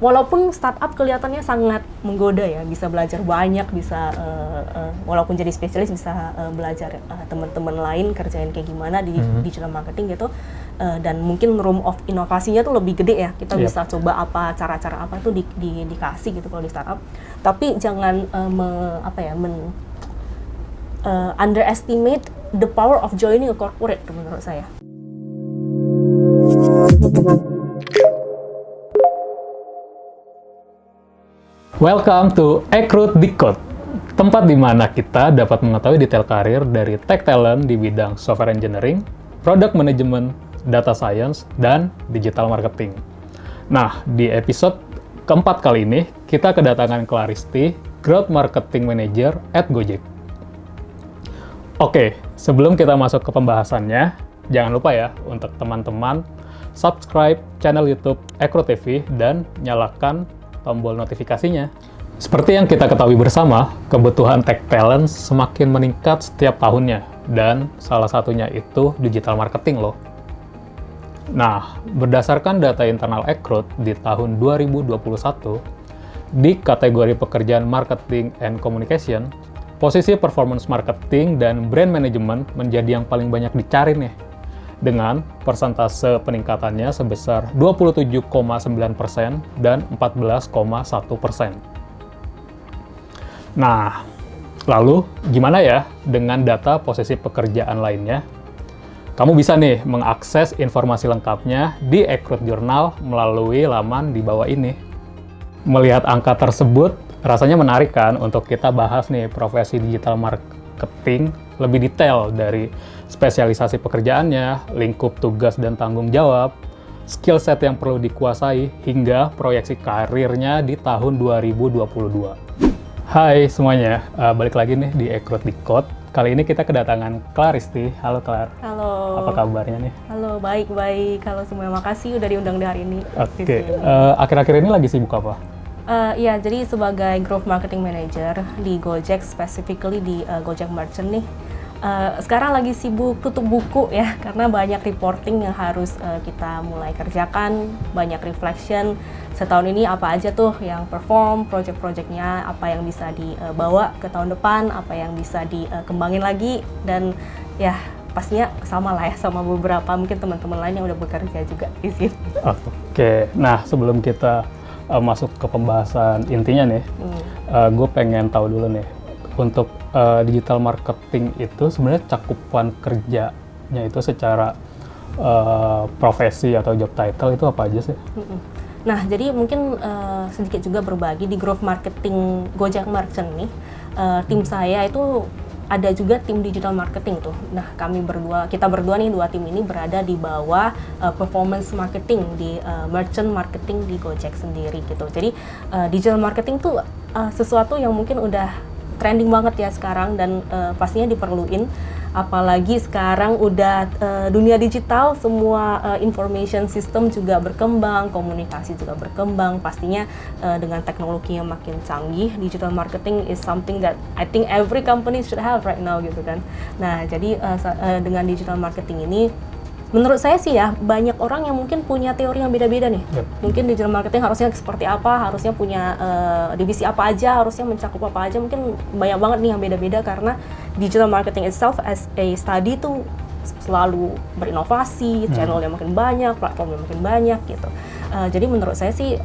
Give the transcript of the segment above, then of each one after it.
walaupun startup kelihatannya sangat menggoda ya, bisa belajar banyak, bisa walaupun jadi spesialis bisa belajar teman-teman lain kerjain kayak gimana di digital marketing gitu, dan mungkin room of inovasinya tuh lebih gede ya, kita bisa coba apa cara-cara apa tuh dikasih gitu kalau di startup, tapi jangan underestimate the power of joining a corporate menurut saya. Welcome to Ekrut Decode, tempat di mana kita dapat mengetahui detail karir dari tech talent di bidang software engineering, product management, data science, dan digital marketing. Nah, di episode keempat kali ini, kita kedatangan Claristi, Growth Marketing Manager at Gojek. Oke, sebelum kita masuk ke pembahasannya, jangan lupa ya untuk teman-teman subscribe channel YouTube Ekrut TV dan nyalakan tombol notifikasinya. Seperti yang kita ketahui bersama, kebutuhan tech talent semakin meningkat setiap tahunnya, dan salah satunya itu digital marketing loh. Nah, berdasarkan data internal Ekrut di tahun 2021, di kategori pekerjaan marketing and communication, posisi performance marketing dan brand management menjadi yang paling banyak dicari nih, dengan persentase peningkatannya sebesar 27,9% dan 14,1%. Nah, lalu gimana ya dengan data posisi pekerjaan lainnya? Kamu bisa nih mengakses informasi lengkapnya di Ekrut Journal melalui laman di bawah ini. Melihat angka tersebut, rasanya menarik kan untuk kita bahas nih profesi digital marketing lebih detail dari spesialisasi pekerjaannya, lingkup tugas dan tanggung jawab, skill set yang perlu dikuasai, hingga proyeksi karirnya di tahun 2022. Hai semuanya, balik lagi nih di Ekrut Decode. Kali ini kita kedatangan Claristi. Halo Clar. Halo. Apa kabarnya nih? Halo, baik-baik. Halo semua, makasih udah diundang di hari ini. Oke, akhir-akhir ini lagi sibuk apa? Iya, jadi sebagai Growth Marketing Manager di Gojek, specifically di Gojek Merchant nih, sekarang lagi sibuk tutup buku ya, karena banyak reporting yang harus kita mulai kerjakan, banyak reflection, setahun ini apa aja tuh yang perform, project-projectnya, apa yang bisa dibawa ke tahun depan, apa yang bisa dikembangin lagi, dan ya pastinya sama lah ya, sama beberapa mungkin teman-teman lain yang udah bekerja juga di sini. Oke, nah sebelum kita masuk ke pembahasan intinya nih, gue pengen tahu dulu nih, untuk digital marketing itu sebenarnya cakupan kerjanya itu secara profesi atau job title itu apa aja sih? Nah, jadi mungkin sedikit juga berbagi di growth marketing Gojek Merchant nih, tim saya itu ada juga tim digital marketing tuh. Nah, kita berdua nih, dua tim ini berada di bawah performance marketing di merchant marketing di Gojek sendiri gitu. Jadi digital marketing tuh sesuatu yang mungkin udah trending banget ya sekarang, dan pastinya diperluin, apalagi sekarang udah dunia digital, semua information system juga berkembang, komunikasi juga berkembang, pastinya dengan teknologi yang makin canggih, digital marketing is something that I think every company should have right now gitu kan. Nah, jadi dengan digital marketing ini, menurut saya sih ya, banyak orang yang mungkin punya teori yang beda-beda nih. Mungkin digital marketing harusnya seperti apa, harusnya punya divisi apa aja, harusnya mencakup apa aja. Mungkin banyak banget nih yang beda-beda, karena digital marketing itself as a study tuh selalu berinovasi, channel yang makin banyak, platform yang makin banyak gitu. Jadi menurut saya sih,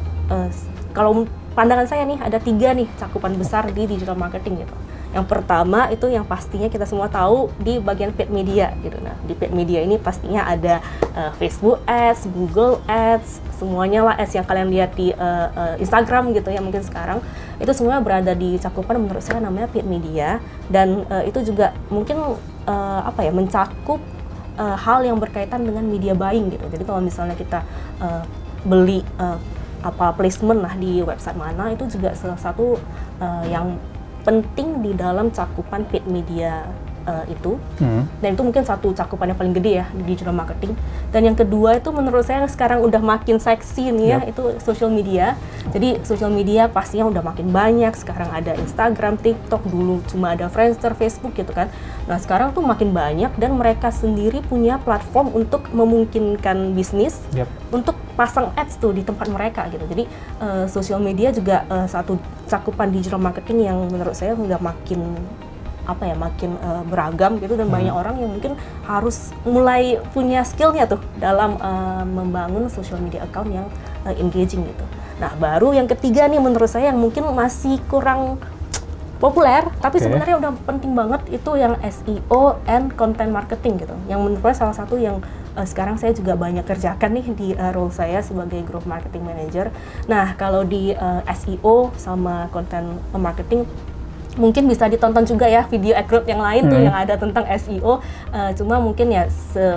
kalau pandangan saya nih, ada 3 nih cakupan besar di digital marketing gitu. Yang pertama itu yang pastinya kita semua tahu di bagian paid media gitu. Nah, di paid media ini pastinya ada Facebook Ads, Google Ads, semuanya lah ads yang kalian lihat di Instagram gitu ya mungkin sekarang. Itu semuanya berada di cakupan menurut saya namanya paid media, dan itu juga mungkin mencakup hal yang berkaitan dengan media buying gitu. Jadi kalau misalnya kita beli placement lah di website mana, itu juga salah satu yang penting di dalam cakupan paid media itu. Dan itu mungkin satu cakupan yang paling gede ya di digital marketing. Dan yang kedua itu menurut saya sekarang udah makin seksi nih ya, itu social media. Jadi social media pastinya udah makin banyak. Sekarang ada Instagram, TikTok, dulu cuma ada Friendster, Facebook gitu kan. Nah sekarang tuh makin banyak dan mereka sendiri punya platform untuk memungkinkan bisnis untuk pasang ads tuh di tempat mereka gitu. Jadi social media juga satu cakupan digital marketing yang menurut saya udah makin beragam gitu, dan banyak orang yang mungkin harus mulai punya skillnya tuh dalam membangun social media account yang engaging gitu. Nah baru yang ketiga nih menurut saya yang mungkin masih kurang populer, tapi sebenarnya udah penting banget, itu yang SEO and content marketing gitu. Yang menurut saya salah satu yang sekarang saya juga banyak kerjakan nih di role saya sebagai growth marketing manager. Nah kalau di SEO sama content marketing mungkin bisa ditonton juga ya video Acrobat yang lain tuh yang ada tentang SEO, cuma mungkin ya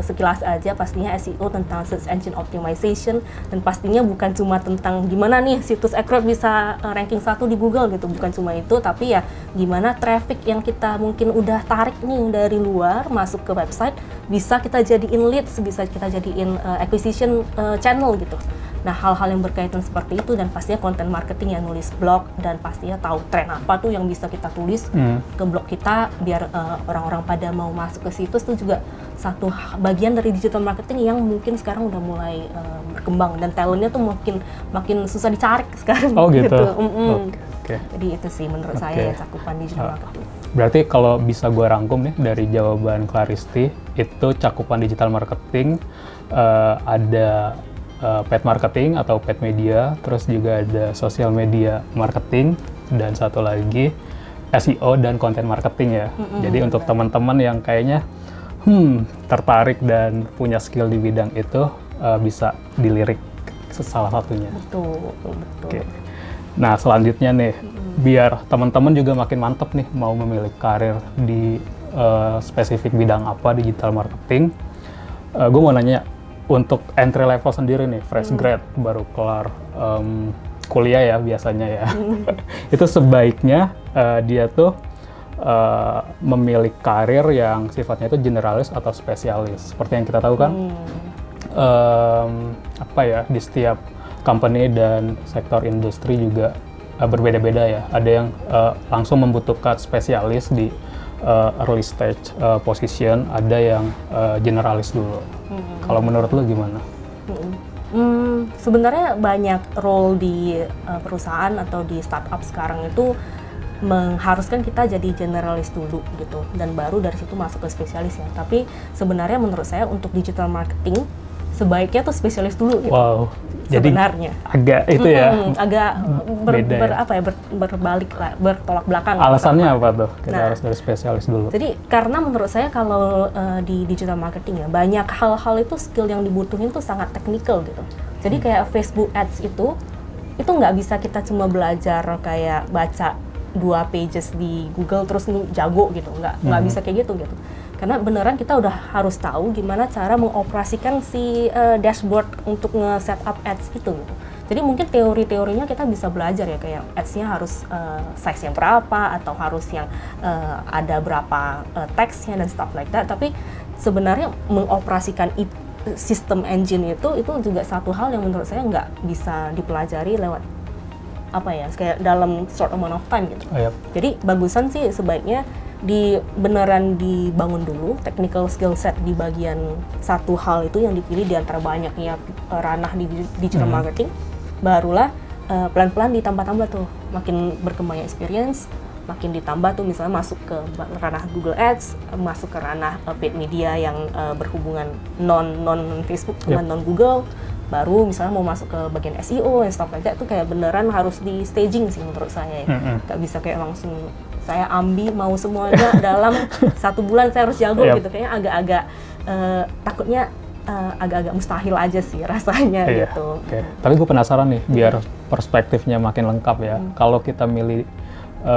sekilas aja. Pastinya SEO tentang search engine optimization, dan pastinya bukan cuma tentang gimana nih situs Acrobat bisa ranking 1 di Google gitu, bukan cuma itu, tapi ya gimana traffic yang kita mungkin udah tarik nih dari luar masuk ke website bisa kita jadiin leads, bisa kita jadiin acquisition channel gitu. Nah hal-hal yang berkaitan seperti itu, dan pastinya content marketing yang nulis blog, dan pastinya tahu tren apa tuh yang bisa kita tulis ke blog kita biar orang-orang pada mau masuk ke situs, itu juga satu bagian dari digital marketing yang mungkin sekarang udah mulai berkembang, dan talentnya tuh makin susah dicari sekarang. Oh gitu. Jadi itu sih menurut saya cakupan digital marketing. Berarti kalau bisa gue rangkum nih dari jawaban Claristi, itu cakupan digital marketing ada paid marketing atau paid media, terus juga ada social media marketing, dan satu lagi SEO dan content marketing ya. Jadi untuk teman-teman yang kayaknya tertarik dan punya skill di bidang itu, bisa dilirik salah satunya. Betul. Nah selanjutnya nih, biar teman-teman juga makin mantep nih mau memilih karir di spesifik bidang apa digital marketing, gue mau nanya, untuk entry level sendiri nih, fresh grad, baru kelar kuliah ya biasanya ya, itu sebaiknya dia tuh memilih karir yang sifatnya itu generalis atau spesialis. Seperti yang kita tahu kan, di setiap company dan sektor industri juga berbeda-beda ya. Ada yang langsung membutuhkan spesialis di early stage position, ada yang generalis dulu. Kalau menurut lo gimana? Sebenarnya banyak role di perusahaan atau di startup sekarang itu mengharuskan kita jadi generalis dulu gitu, dan baru dari situ masuk ke spesialis ya. Tapi sebenarnya menurut saya untuk digital marketing sebaiknya tuh spesialis dulu gitu. Wow. Sebenarnya agak itu ya, agak berbalik lah, bertolak belakang. Alasannya apa tuh kita harus dari spesialis dulu? Jadi karena menurut saya kalau di digital marketing ya, banyak hal-hal itu skill yang dibutuhin tuh sangat teknikal gitu. Jadi kayak Facebook Ads itu nggak bisa kita cuma belajar kayak baca 2 pages di Google terus jago gitu, nggak bisa kayak gitu. Karena beneran kita udah harus tahu gimana cara mengoperasikan si dashboard untuk nge-setup ads itu gitu. Jadi mungkin teori-teorinya kita bisa belajar ya, kayak ads-nya harus size-nya berapa, atau harus yang ada berapa teksnya dan stuff like that. Tapi sebenarnya mengoperasikan sistem engine itu juga satu hal yang menurut saya nggak bisa dipelajari lewat kayak dalam short amount of time gitu. Jadi bagusan sih sebaiknya beneran dibangun dulu technical skill set di bagian satu hal itu yang dipilih di antara banyaknya ranah di digital marketing. Barulah pelan-pelan ditambah-tambah tuh, makin berkembangnya experience, makin ditambah tuh misalnya masuk ke ranah Google Ads, masuk ke ranah paid media yang berhubungan non Facebook sama non Google. Baru misalnya mau masuk ke bagian SEO dan stuff like that tuh kayak beneran harus di staging sih menurut saya ya. Gak bisa kayak langsung saya mau semuanya dalam 1 bulan saya harus jago gitu. Kayaknya agak-agak takutnya agak-agak mustahil aja sih rasanya gitu. Tapi gue penasaran nih, biar perspektifnya makin lengkap ya. Kalau kita milih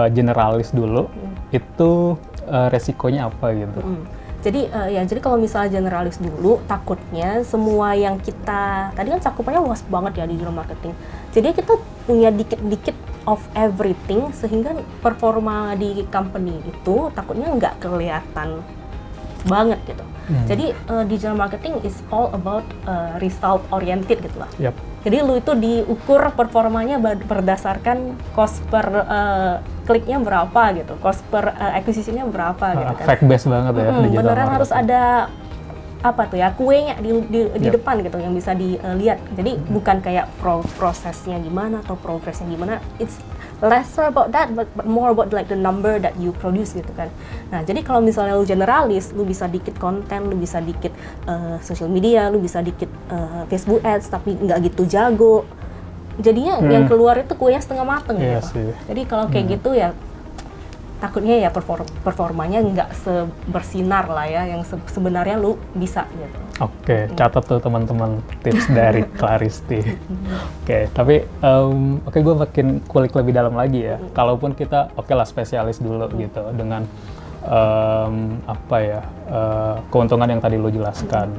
generalis dulu, itu resikonya apa gitu? Jadi kalau misalnya generalis dulu, takutnya semua yang kita tadi kan cakupannya luas banget ya di digital marketing. Jadi kita punya dikit-dikit of everything, sehingga performa di company itu takutnya nggak kelihatan banget gitu. Jadi digital marketing is all about result oriented gitu lah. Yap. Jadi lu itu diukur performanya berdasarkan cost per kliknya berapa gitu, cost per acquisition-nya berapa gitu kan. Fact based banget ya digital Beneran marketing. harus ada apa tuh ya, kuenya di depan gitu yang bisa dilihat. Jadi bukan kayak prosesnya gimana atau progresnya gimana. It's lesser about that, but more about like the number that you produce gitu kan. Nah, jadi kalau misalnya lu generalis, lu bisa dikit konten, lu bisa dikit social media, lu bisa dikit Facebook ads, tapi nggak gitu jago. Jadinya yang keluar itu kuenya setengah mateng Iya gitu. sih. Jadi kalau kayak gitu ya takutnya ya performanya nggak bersinar lah ya yang sebenarnya lu bisa gitu. Oke, catat tuh teman-teman tips dari Claristi. Oke, tapi gue makin kulik lebih dalam lagi ya. Kalaupun kita oke lah spesialis dulu gitu dengan keuntungan yang tadi lo jelaskan.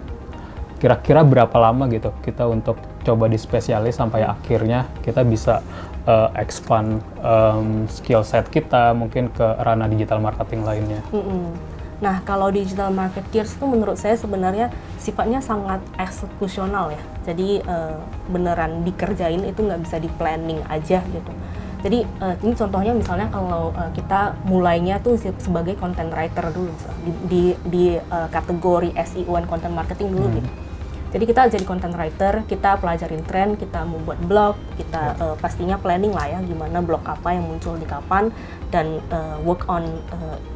Kira-kira berapa lama gitu kita untuk coba di spesialis sampai akhirnya kita bisa expand skill set kita mungkin ke ranah digital marketing lainnya. Nah, kalau digital marketers itu menurut saya sebenarnya sifatnya sangat eksekusional ya. Jadi beneran dikerjain itu nggak bisa di planning aja gitu. Jadi ini contohnya misalnya kalau kita mulainya tuh sebagai content writer dulu di kategori SEO and content marketing dulu gitu. Jadi kita jadi content writer, kita pelajarin tren, kita membuat blog, kita pastinya planning lah ya gimana blog apa yang muncul di kapan dan work on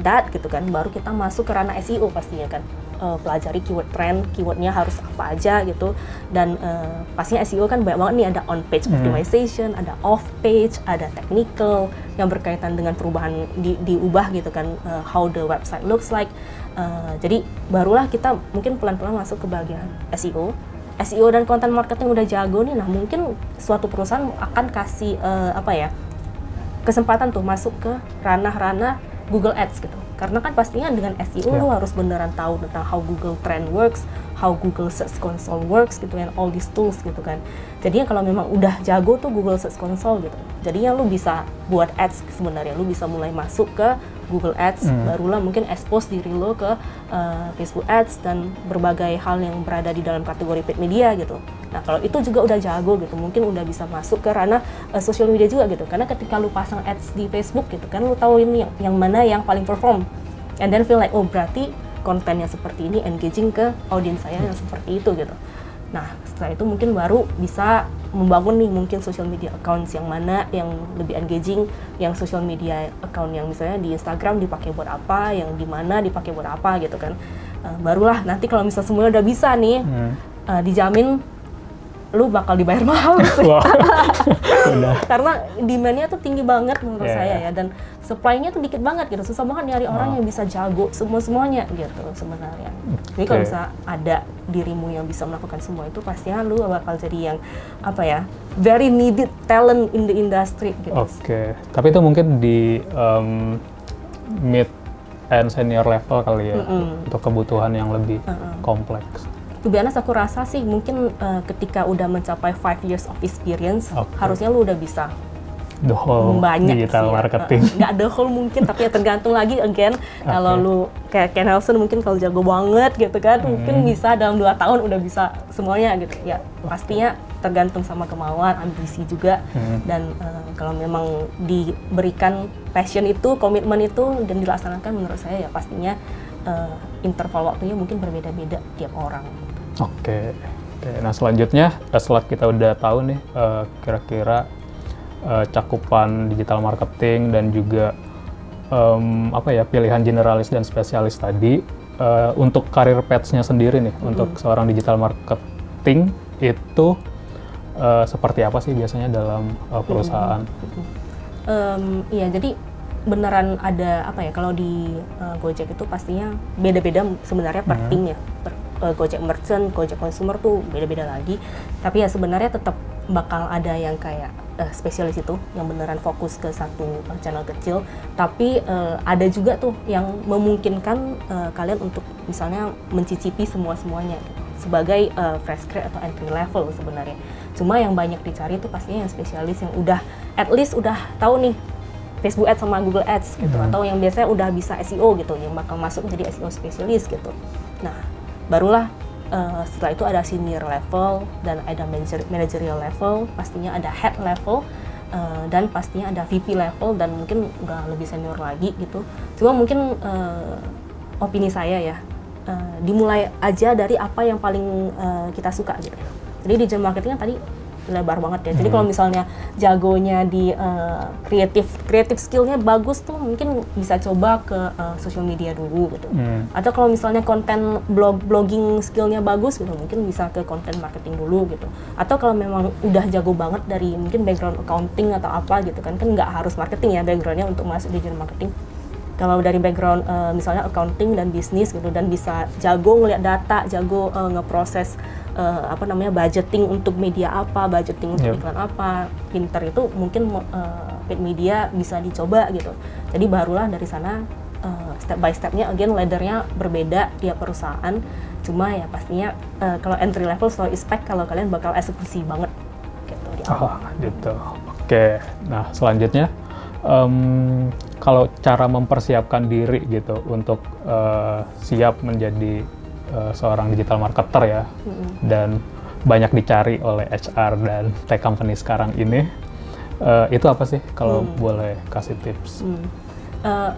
that gitu kan. Baru kita masuk ke ranah SEO pastinya kan. Pelajari keyword trend, keywordnya harus apa aja gitu. Dan pastinya SEO kan banyak banget nih, ada on page optimization, ada off page, ada technical yang berkaitan dengan perubahan diubah gitu kan, how the website looks like. Jadi barulah kita mungkin pelan-pelan masuk ke bagian SEO. SEO dan content marketing udah jago nih, nah mungkin suatu perusahaan akan kasih kesempatan tuh masuk ke ranah-ranah Google Ads gitu. Karena kan pastinya dengan SEO lu harus beneran tahu tentang how Google Trend works, how Google Search Console works gitu kan, all these tools gitu kan. Jadinya kalau memang udah jago tuh Google Search Console gitu, jadinya lu bisa buat ads sebenarnya, lu bisa mulai masuk ke Google Ads, barulah mungkin expose diri lo ke Facebook Ads dan berbagai hal yang berada di dalam kategori paid media gitu. Nah kalau itu juga udah jago gitu, mungkin udah bisa masuk ke ranah social media juga gitu. Karena ketika lu pasang ads di Facebook gitu kan, lu tahu ini yang mana yang paling perform, and then feel like oh berarti kontennya seperti ini engaging ke audiens saya yang seperti itu gitu. Nah setelah itu mungkin baru bisa membangun nih mungkin social media accounts yang mana yang lebih engaging, yang social media account yang misalnya di Instagram dipakai buat apa, yang di mana dipakai buat apa gitu kan. Barulah nanti kalau misalnya semuanya udah bisa nih, dijamin lu bakal dibayar mahal sih. Karena demand-nya tuh tinggi banget menurut saya ya, dan supply-nya tuh dikit banget gitu. Susah banget nyari orang yang bisa jago semuanya gitu sebenarnya. Jadi kalau bisa ada dirimu yang bisa melakukan semua itu, pastinya lu bakal jadi yang very needed talent in the industry gitu. Oke. Tapi itu mungkin di mid and senior level kali ya, untuk kebutuhan yang lebih kompleks. To be honest, aku rasa sih mungkin ketika udah mencapai 5 years of experience, harusnya lu udah bisa the whole digital marketing. Nggak the whole mungkin, tapi ya tergantung lagi again. Kalau lu kayak Ken Nelson mungkin kalau jago banget gitu kan, mungkin bisa dalam 2 tahun udah bisa semuanya gitu. Ya pastinya tergantung sama kemauan, ambisi juga. Dan kalau memang diberikan passion itu, komitmen itu dan dilaksanakan, menurut saya ya pastinya interval waktunya mungkin berbeda-beda tiap orang. Oke. Nah selanjutnya setelah kita udah tahu nih kira-kira cakupan digital marketing dan juga pilihan generalis dan spesialis tadi, untuk karir paths-nya sendiri nih, untuk seorang digital marketing itu seperti apa sih biasanya dalam perusahaan? Iya, jadi beneran ada kalau di Gojek itu pastinya beda-beda sebenarnya per tim ya. Gojek Merchant, Gojek Consumer tuh beda-beda lagi. Tapi ya sebenarnya tetap bakal ada yang kayak spesialis itu yang beneran fokus ke satu channel kecil. Tapi ada juga tuh yang memungkinkan kalian untuk misalnya mencicipi semuanya sebagai fresh grad atau entry level sebenarnya. Cuma yang banyak dicari itu pastinya yang spesialis yang udah at least udah tahu nih Facebook Ads sama Google Ads gitu, atau yang biasanya udah bisa SEO gitu, yang bakal masuk menjadi SEO spesialis gitu. Nah, barulah setelah itu ada senior level dan ada managerial level, pastinya ada head level, dan pastinya ada VP level dan mungkin udah lebih senior lagi gitu. Cuma mungkin opini saya ya, dimulai aja dari apa yang paling kita suka gitu. Jadi digital marketing kan tadi lebar banget ya. Jadi kalau misalnya jagonya di creative skillnya bagus tuh mungkin bisa coba ke social media dulu gitu. Atau kalau misalnya konten blogging skillnya bagus gitu, mungkin bisa ke content marketing dulu gitu. Atau kalau memang udah jago banget dari mungkin background accounting atau apa gitu kan nggak harus marketing ya backgroundnya untuk masuk digital marketing. Kalau dari background misalnya accounting dan bisnis gitu dan bisa jago ngeliat data, jago ngeproses budgeting untuk media apa, budgeting untuk iklan apa, pinter itu mungkin paid media bisa dicoba gitu. Jadi barulah dari sana step by stepnya, again laddernya berbeda tiap perusahaan. Cuma ya pastinya kalau entry level selalu expect kalau kalian bakal eksekusi banget gitu di awal. Gitu. Oke. Nah selanjutnya kalau cara mempersiapkan diri gitu untuk siap menjadi seorang digital marketer ya, dan banyak dicari oleh HR dan tech company sekarang ini, itu apa sih kalau boleh kasih tips?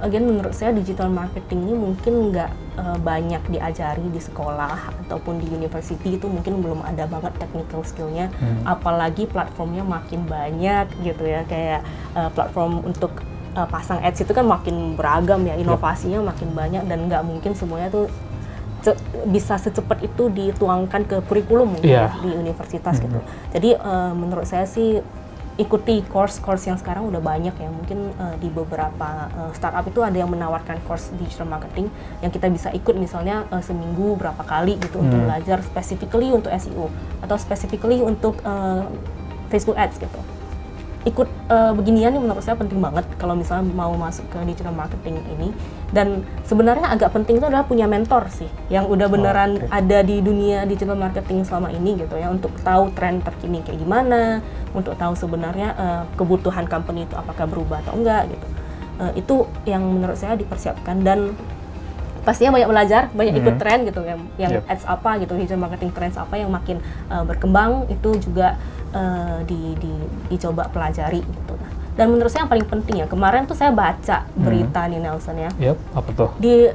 Again menurut saya digital marketing ini mungkin nggak banyak diajari di sekolah ataupun di university, itu mungkin belum ada banget technical skillnya, apalagi platformnya makin banyak gitu ya, kayak platform untuk pasang ads itu kan makin beragam ya, inovasinya makin banyak dan nggak mungkin semuanya tuh bisa secepat itu dituangkan ke kurikulum di universitas gitu. Jadi menurut saya sih ikuti course yang sekarang udah banyak ya. Mungkin di beberapa startup itu ada yang menawarkan course digital marketing yang kita bisa ikut misalnya seminggu berapa kali gitu untuk belajar specifically untuk SEO atau specifically untuk Facebook Ads gitu. Ikut beginian nih menurut saya penting banget kalau misalnya mau masuk ke digital marketing ini. Dan sebenarnya agak penting itu adalah punya mentor sih yang udah beneran ada di dunia digital marketing selama ini gitu ya, untuk tahu tren terkini kayak gimana, untuk tahu sebenarnya kebutuhan company itu apakah berubah atau enggak gitu. Itu yang menurut saya dipersiapkan, dan pastinya banyak belajar, banyak ikut tren gitu yang ads apa gitu, digital marketing trends apa yang makin berkembang, itu juga dicoba pelajari gitu. Dan menurut saya yang paling penting ya, kemarin tuh saya baca berita nih Nelson ya. Apa tuh? Di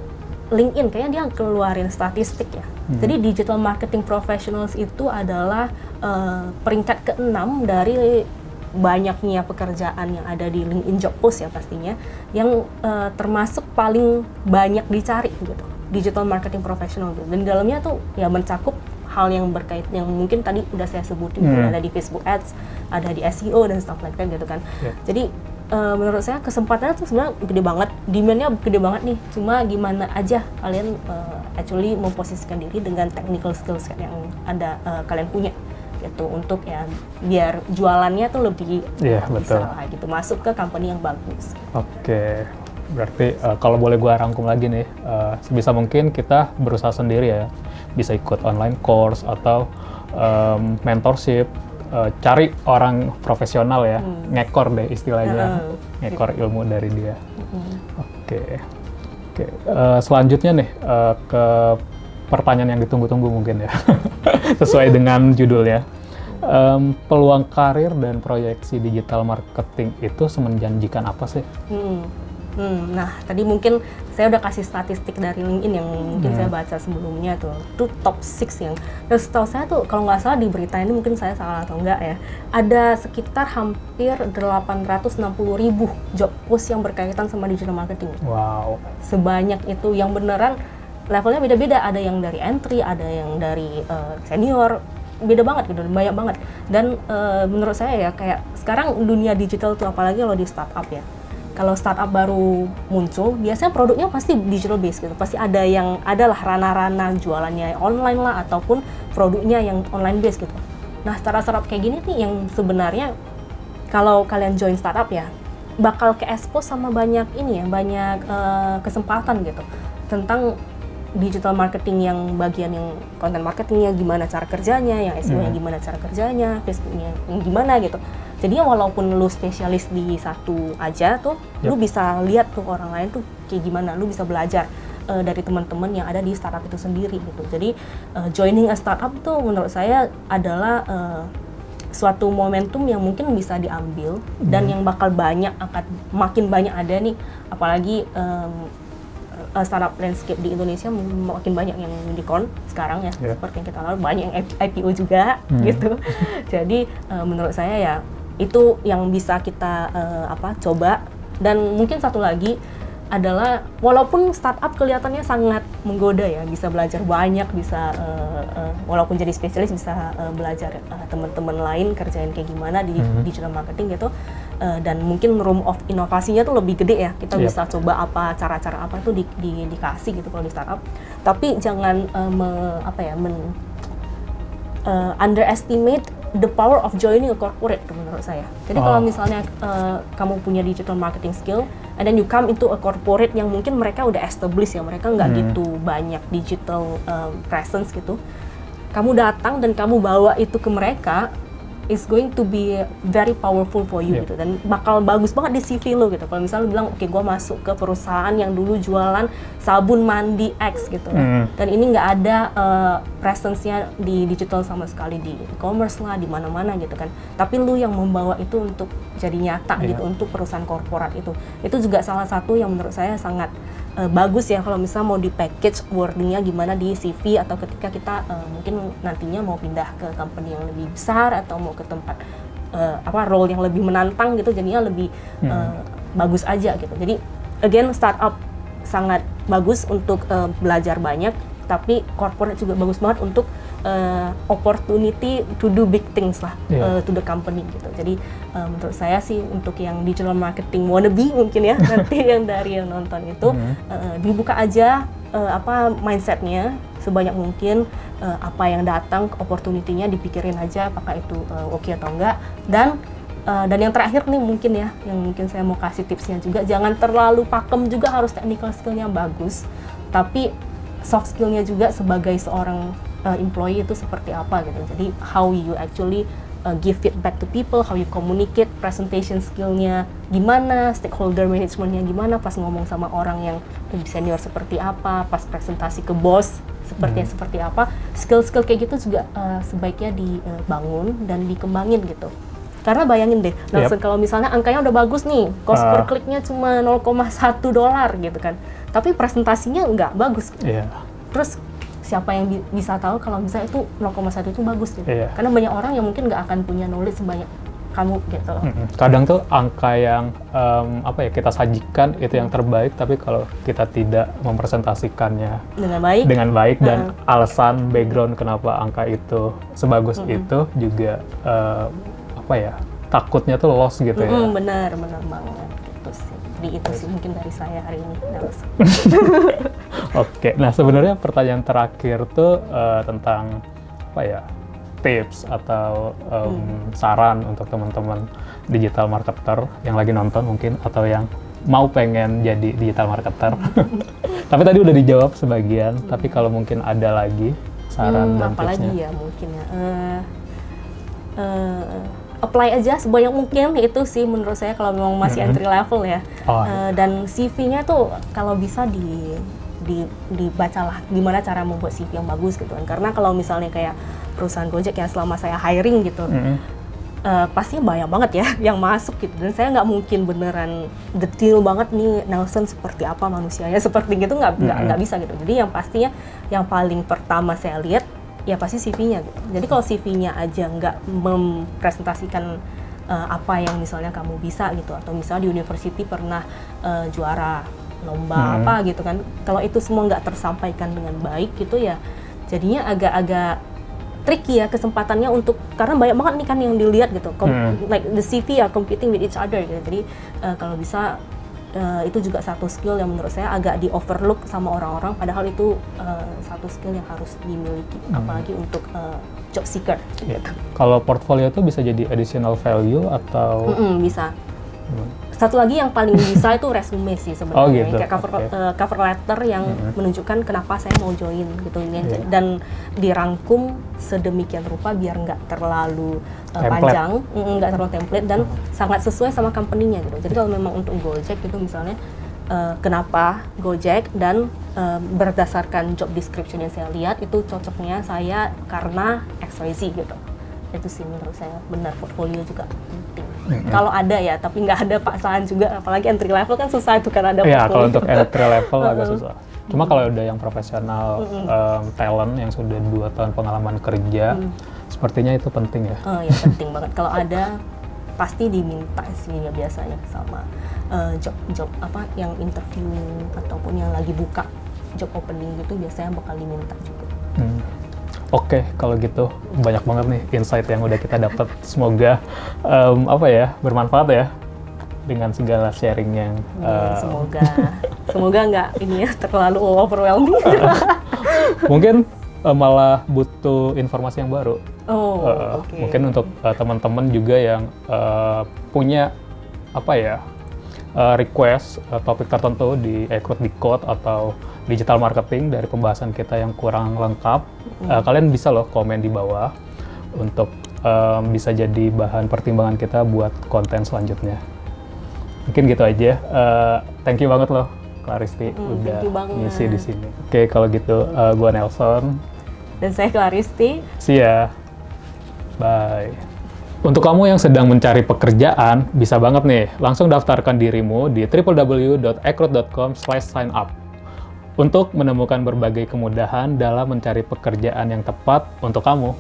LinkedIn kayaknya dia keluarin statistik ya. Jadi digital marketing professionals itu adalah peringkat ke-6 dari banyaknya pekerjaan yang ada di LinkedIn job post ya pastinya, yang termasuk paling banyak dicari gitu, digital marketing professional gitu. Dan di dalamnya tuh ya mencakup hal yang berkait yang mungkin tadi udah saya sebutin, ada di Facebook Ads, ada di SEO dan stuff like that gitu kan. Jadi menurut saya kesempatannya tuh sebenarnya gede banget, demand-nya gede banget nih. Cuma gimana aja kalian actually memposisikan diri dengan technical skills yang ada kalian punya gitu, untuk ya biar jualannya tuh lebih bisa lah gitu, masuk ke company yang bagus. Oke. Berarti kalau boleh gue rangkum lagi nih, sebisa mungkin kita berusaha sendiri ya, bisa ikut online course atau mentorship, cari orang profesional ya, ngekor deh istilahnya, ngekor ilmu dari dia. Oke. Selanjutnya nih ke pertanyaan yang ditunggu-tunggu mungkin ya, sesuai dengan judulnya. Peluang karir dan proyeksi digital marketing itu semenjanjikan apa sih? Nah, tadi mungkin saya udah kasih statistik dari LinkedIn yang mungkin saya baca sebelumnya tuh. Itu top 6 yang, dan setahu saya tuh kalau nggak salah di berita ini, mungkin saya salah atau enggak ya, ada sekitar hampir 860.000 job post yang berkaitan sama digital marketing. Wow. Sebanyak itu, yang beneran levelnya beda-beda, ada yang dari entry, ada yang dari senior, beda banget gitu, banyak banget. Dan menurut saya ya, kayak sekarang dunia digital tuh apalagi kalau di startup ya, kalau startup baru muncul, biasanya produknya pasti digital based gitu. Pasti adalah ranah-ranah jualannya online lah, ataupun produknya yang online based gitu. Nah, startup kayak gini nih yang sebenarnya kalau kalian join startup ya, bakal ke expose sama banyak kesempatan gitu. Tentang digital marketing yang bagian yang content marketingnya gimana cara kerjanya, yang SEO-nya gimana cara kerjanya, Facebooknya yang gimana gitu. Jadi walaupun lu spesialis di satu aja tuh, lu bisa lihat tuh orang lain tuh kayak gimana, lu bisa belajar dari teman-teman yang ada di startup itu sendiri gitu. Jadi joining a startup tuh menurut saya adalah suatu momentum yang mungkin bisa diambil dan yang bakal akan makin banyak ada nih, apalagi startup landscape di Indonesia makin banyak yang unicorn sekarang ya, seperti yang kita tahu banyak yang IPO juga gitu. Jadi menurut saya ya itu yang bisa kita coba. Dan mungkin satu lagi adalah walaupun startup kelihatannya sangat menggoda ya, bisa belajar banyak, bisa walaupun jadi spesialis bisa belajar teman-teman lain kerjain kayak gimana di digital marketing gitu, dan mungkin room of inovasinya tuh lebih gede ya, kita bisa coba cara-cara apa tuh dikasih gitu kalau di startup. Tapi jangan underestimate the power of joining a corporate menurut saya. Jadi kalau misalnya kamu punya digital marketing skill, and then you come into a corporate yang mungkin mereka udah established ya, mereka nggak gitu banyak digital presence gitu. Kamu datang dan kamu bawa itu ke mereka, is going to be very powerful for you gitu, dan bakal bagus banget di CV lo gitu. Kalau misalnya lo bilang, oke, gue masuk ke perusahaan yang dulu jualan sabun mandi X gitu, dan ini nggak ada presence-nya di digital sama sekali, di e-commerce lah, di mana-mana gitu kan. Tapi lo yang membawa itu untuk jadi nyata gitu untuk perusahaan korporat itu juga salah satu yang menurut saya sangat bagus ya kalau misalnya mau di package wordingnya gimana di CV, atau ketika kita mungkin nantinya mau pindah ke company yang lebih besar atau mau ke tempat role yang lebih menantang gitu, jadinya lebih bagus aja gitu. Jadi again, startup sangat bagus untuk belajar banyak, tapi corporate juga bagus banget untuk opportunity to do big things lah to the company gitu. Jadi menurut saya sih untuk yang digital marketing wannabe mungkin ya nanti yang dari yang nonton itu dibuka aja mindsetnya sebanyak mungkin, apa yang datang opportunity-nya dipikirin aja apakah itu oke atau enggak. Dan yang terakhir nih mungkin ya, yang mungkin saya mau kasih tipsnya juga, jangan terlalu pakem juga harus technical skill-nya bagus, tapi soft skill-nya juga sebagai seorang employee itu seperti apa gitu. Jadi how you actually give feedback to people, how you communicate, presentation skill-nya gimana, stakeholder management-nya gimana, pas ngomong sama orang yang lebih senior seperti apa, pas presentasi ke bos seperti apa. Skill-skill kayak gitu juga sebaiknya dibangun dan dikembangin gitu. Karena bayangin deh, Nelson, kalau misalnya angkanya udah bagus nih, cost per kliknya cuma $0,1 gitu kan, tapi presentasinya nggak bagus. Terus siapa yang bisa tahu kalau misalnya itu 0,1 itu bagus gitu. Karena banyak orang yang mungkin nggak akan punya knowledge sebanyak kamu gitu. Kadang tuh angka yang kita sajikan itu yang terbaik, tapi kalau kita tidak mempresentasikannya dengan baik dan alasan background kenapa angka itu sebagus itu juga takutnya tuh loss gitu ya. Benar banget gitu sih. Jadi itu sih mungkin dari saya hari ini. Oke, nah sebenarnya pertanyaan terakhir tuh tentang tips atau saran untuk teman-teman digital marketer yang lagi nonton mungkin, atau yang mau pengen jadi digital marketer. Tapi tadi udah dijawab sebagian, tapi kalau mungkin ada lagi saran dan tipsnya. Apalagi ya mungkin ya. Apply aja sebanyak mungkin, itu sih menurut saya kalau memang masih entry level ya. Dan CV-nya tuh kalau bisa dibacalah gimana cara membuat CV yang bagus gitu kan. Karena kalau misalnya kayak perusahaan Gojek ya, selama saya hiring gitu, pastinya banyak banget ya yang masuk gitu. Dan saya nggak mungkin beneran detail banget nih Nelson seperti apa manusianya, seperti gitu nggak bisa gitu. Jadi yang pastinya yang paling pertama saya lihat ya pasti CV-nya gitu. Jadi kalau CV-nya aja nggak mempresentasikan apa yang misalnya kamu bisa gitu, atau misalnya di university pernah juara lomba apa gitu kan, kalau itu semua nggak tersampaikan dengan baik gitu ya, jadinya agak-agak tricky ya kesempatannya untuk, karena banyak banget nih kan yang dilihat gitu, like the CV are competing with each other gitu. Jadi kalau bisa itu juga satu skill yang menurut saya agak di overlook sama orang-orang, padahal itu satu skill yang harus dimiliki, apalagi untuk job seeker gitu. Kalau portfolio itu bisa jadi additional value atau? Bisa. Satu lagi yang paling bisa itu resume sih sebenarnya. Oh, gitu. Kayak cover letter yang menunjukkan kenapa saya mau join gitu. Iya. Dan dirangkum sedemikian rupa biar nggak terlalu Template. panjang, nggak terlalu template, dan sangat sesuai sama company-nya gitu. Jadi kalau memang untuk Gojek itu misalnya kenapa Gojek, dan berdasarkan job description yang saya lihat itu cocoknya saya karena XYZ gitu. Itu sih menurut saya benar, portfolio juga penting. Kalau ada ya, tapi nggak ada paksaan juga, apalagi entry level kan susah itu kan ada portfolio. Ya, kalau untuk entry level agak susah. Cuma kalau udah yang profesional talent yang sudah 2 tahun pengalaman kerja, sepertinya itu penting ya. Ya penting banget. Kalau ada pasti diminta sih ya biasanya sama job apa yang interview ataupun yang lagi buka job opening gitu biasanya bakal diminta juga. Oke, kalau gitu banyak banget nih insight yang udah kita dapat. Semoga bermanfaat ya dengan segala sharing yang semoga nggak ini ya terlalu overwhelming. Mungkin malah butuh informasi yang baru. Oke. Mungkin untuk teman-teman juga yang punya request topik tertentu di Ekrut Decode atau digital marketing dari pembahasan kita yang kurang lengkap, kalian bisa loh komen di bawah untuk bisa jadi bahan pertimbangan kita buat konten selanjutnya. Mungkin gitu aja. Thank you banget loh Claristi udah ngisi di sini. Oke, kalau gitu gua Nelson dan saya Claristi. See ya. Bye. Untuk kamu yang sedang mencari pekerjaan, bisa banget nih, langsung daftarkan dirimu di www.ekrut.com/signup untuk menemukan berbagai kemudahan dalam mencari pekerjaan yang tepat untuk kamu.